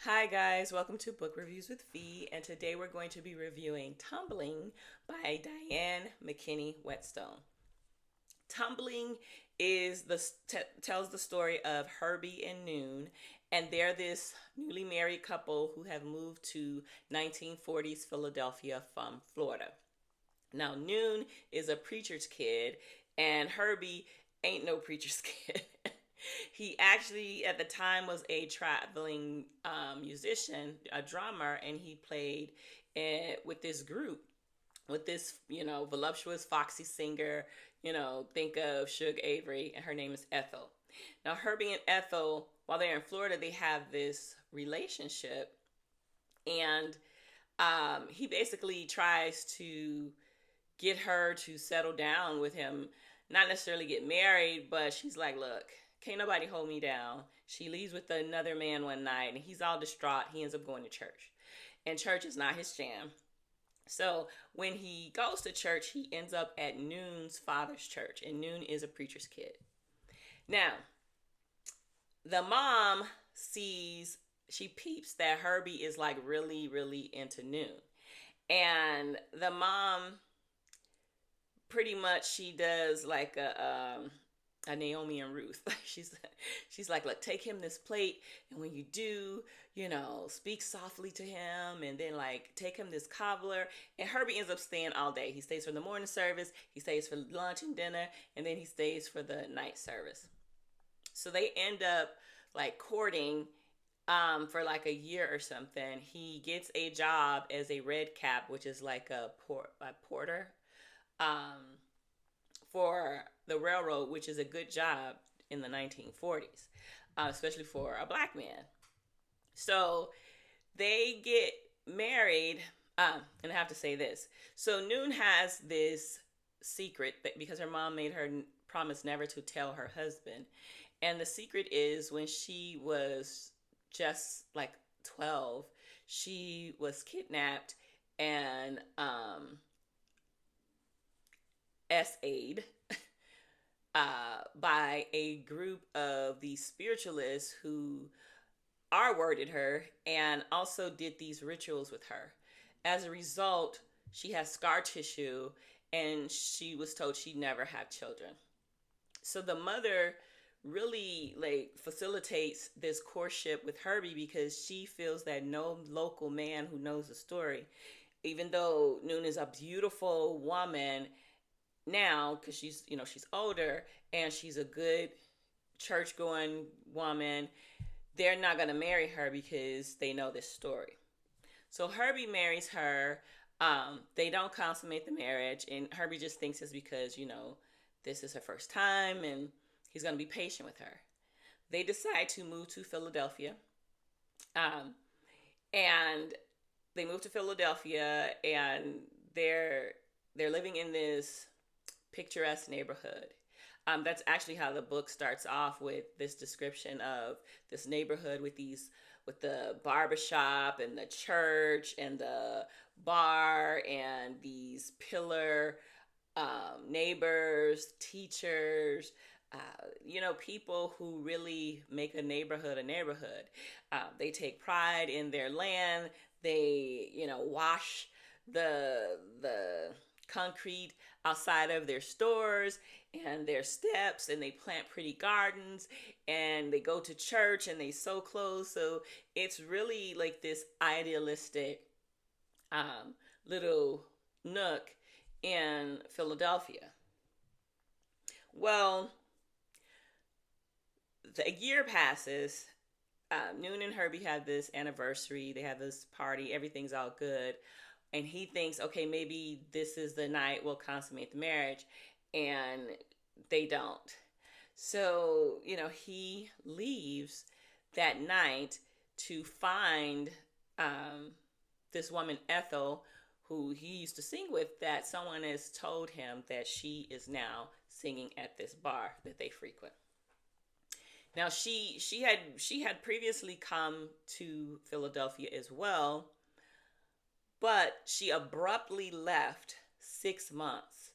Hi guys, welcome to Book Reviews with Fee, and today we're going to be reviewing Tumbling by Diane McKinney Whetstone. Tumbling tells the story of Herbie and Noon, and they're this newly married couple who have moved to 1940s Philadelphia from Florida. Now Noon is a preacher's kid, and Herbie ain't no preacher's kid. He actually, at the time, was a traveling musician, a drummer, and he played with this group, with this, voluptuous, foxy singer. Think of Suge Avery, and her name is Ethel. Now, Herbie and Ethel, while they're in Florida, they have this relationship, and he basically tries to get her to settle down with him, not necessarily get married, but she's like, look, can't nobody hold me down. She leaves with another man one night, and he's all distraught. He ends up going to church, and church is not his jam. So when he goes to church, he ends up at Noon's father's church, and Noon is a preacher's kid. Now, the mom she peeps that Herbie is like really, really into Noon. And the mom, pretty much, she does like a Naomi and Ruth. She's like, look, take him this plate, and when you do, speak softly to him, and then like take him this cobbler. And Herbie ends up staying all day. He stays for the morning service, he stays for lunch and dinner, and then he stays for the night service. So they end up like courting for like a year or something. He gets a job as a red cap, which is like a porter. Um, for the railroad, which is a good job in the 1940s, especially for a black man. So they get married, and I have to say this. So Noon has this secret because her mom made her promise never to tell her husband. And the secret is when she was just like 12, she was kidnapped and SA'd by a group of these spiritualists who R-worded her and also did these rituals with her. As a result, she has scar tissue, and she was told she'd never have children. So the mother really like facilitates this courtship with Herbie because she feels that no local man who knows the story, even though Noon is a beautiful woman now, because she's older and she's a good church going woman, they're not going to marry her because they know this story. So Herbie marries her. They don't consummate the marriage, and Herbie just thinks it's because this is her first time and he's going to be patient with her. They decide to move to Philadelphia, and they move to Philadelphia, and they're living in this picturesque neighborhood. That's actually how the book starts off, with this description of this neighborhood with the barbershop and the church and the bar and these pillar neighbors, teachers, people who really make a neighborhood a neighborhood. They take pride in their land. They, wash the concrete outside of their stores and their steps, and they plant pretty gardens, and they go to church and they sew clothes. So it's really like this idealistic little nook in Philadelphia. Well, the year passes. Noon and Herbie have this anniversary. They have this party. Everything's all good. And he thinks, okay, maybe this is the night we'll consummate the marriage. And they don't. So, he leaves that night to find this woman, Ethel, who he used to sing with, that someone has told him that she is now singing at this bar that they frequent. Now, she had previously come to Philadelphia as well, but she abruptly left 6 months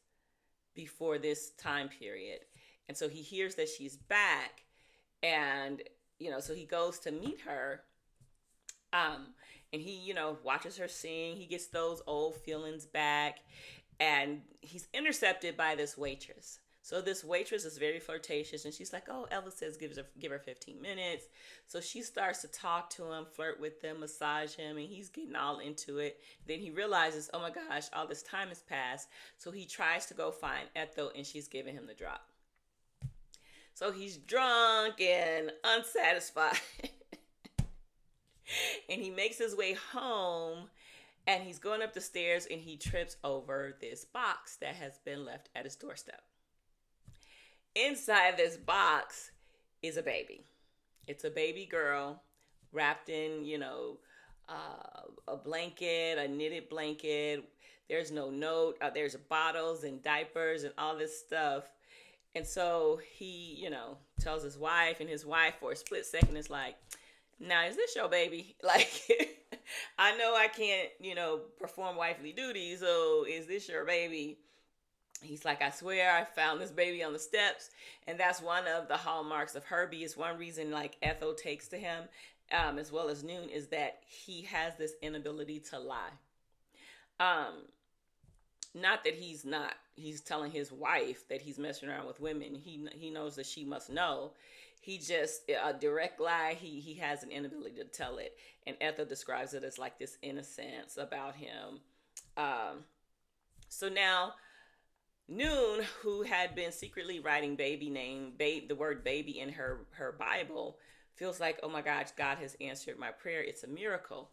before this time period. And so he hears that she's back, and so he goes to meet her, Um, and he, watches her sing. He gets those old feelings back, and he's intercepted by this waitress. So this waitress is very flirtatious, and she's like, "Oh, Elvis says give her 15 minutes." So she starts to talk to him, flirt with him, massage him, and he's getting all into it. Then he realizes, "Oh my gosh, all this time has passed." So he tries to go find Ethel, and she's giving him the drop. So he's drunk and unsatisfied. And he makes his way home, and he's going up the stairs, and he trips over this box that has been left at his doorstep. Inside this box is a baby. It's a baby girl wrapped in, a blanket, a knitted blanket. There's no note. There's bottles and diapers and all this stuff. And so he, tells his wife, and his wife for a split second is like, "Now, is this your baby? Like, I know I can't, perform wifely duties, so is this your baby?" He's like, "I swear I found this baby on the steps." And that's one of the hallmarks of Herbie. It's one reason, like, Ethel takes to him, as well as Noon, is that he has this inability to lie. Not that he's telling his wife that he's messing around with women. He knows that she must know. He just, a direct lie, he has an inability to tell it. And Ethel describes it as like this innocence about him. So now, Noon, who had been secretly writing the word baby in her Bible, feels like, "Oh my gosh, God has answered my prayer. It's a miracle."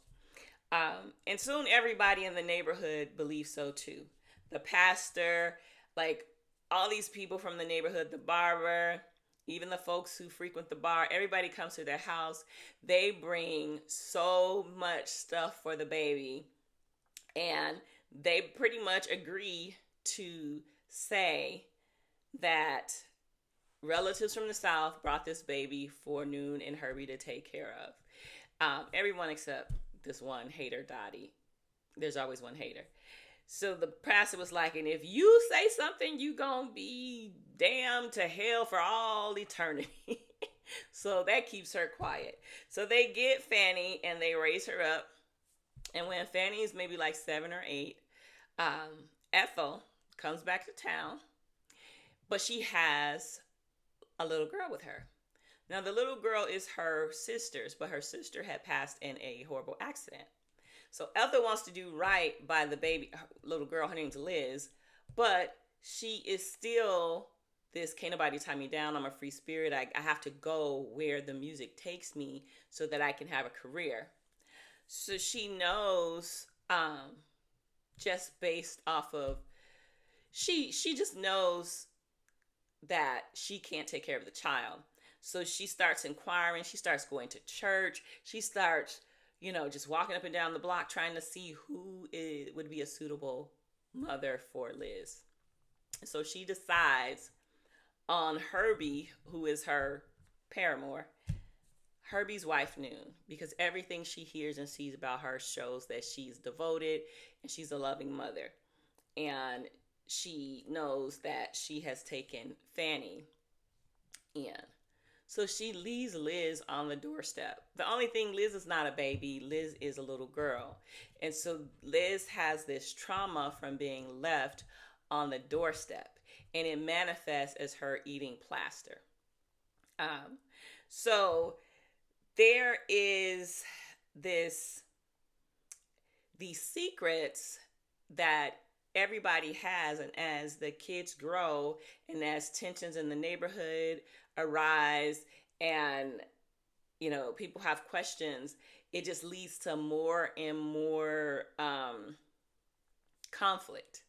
And soon everybody in the neighborhood believes so too. The pastor, like all these people from the neighborhood, the barber, even the folks who frequent the bar, everybody comes to their house. They bring so much stuff for the baby, and they pretty much agree to say that relatives from the South brought this baby for Noon and Herbie to take care of. Everyone except this one hater, Dottie. There's always one hater. So the pastor was like, "And if you say something, you gonna be damned to hell for all eternity." So that keeps her quiet. So they get Fanny and they raise her up. And when Fanny is maybe like 7 or 8, Ethel comes back to town, but she has a little girl with her. Now the little girl is her sister's, but her sister had passed in a horrible accident. So Ethel wants to do right by the baby, little girl. Her name's Liz, but she is still this, "Can't nobody tie me down. I'm a free spirit. I have to go where the music takes me so that I can have a career." So she knows, just based off of, she just knows that she can't take care of the child. So she starts inquiring. She starts going to church. She starts, just walking up and down the block trying to see who would be a suitable mother for Liz. So she decides on Herbie, who is her paramour, Herbie's wife, Noon, because everything she hears and sees about her shows that she's devoted and she's a loving mother. And she knows that she has taken Fanny in. So she leaves Liz on the doorstep. The only thing, Liz is not a baby. Liz is a little girl. And so Liz has this trauma from being left on the doorstep. And it manifests as her eating plaster. So there is these secrets that everybody has, and as the kids grow and as tensions in the neighborhood arise and people have questions, it just leads to more and more conflict,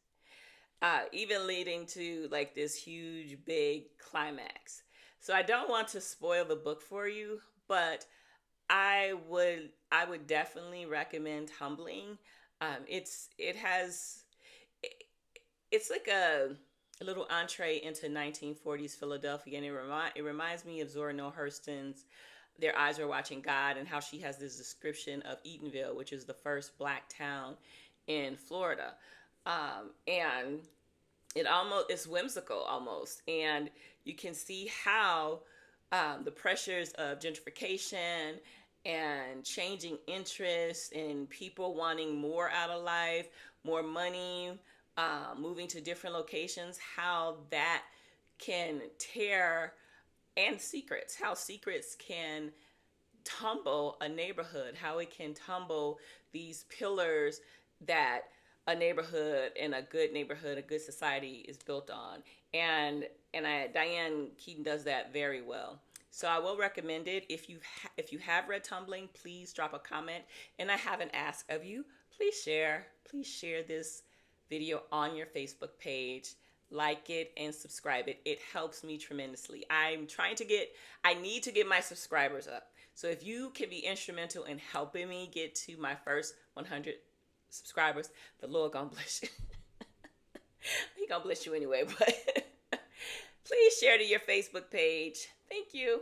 even leading to like this huge big climax. So I don't want to spoil the book for you, but I would definitely recommend Tumbling. It's like a little entree into 1940s Philadelphia, and it reminds me of Zora Neale Hurston's Their Eyes Were Watching God, and how she has this description of Eatonville, which is the first black town in Florida. And it's whimsical almost, and you can see how the pressures of gentrification and changing interests and people wanting more out of life, more money, moving to different locations, how that can tear, and secrets, how secrets can tumble a neighborhood, how it can tumble these pillars that a neighborhood and a good society is built on. Diane Keaton does that very well. So I will recommend it. If you have read Tumbling, please drop a comment. And I have an ask of you. Please share. Please share this video on your Facebook page. Like it and subscribe it. It helps me tremendously. I need to get my subscribers up. So if you can be instrumental in helping me get to my first 100 subscribers, the Lord gonna bless you. He gonna bless you anyway, but please share to your Facebook page. Thank you.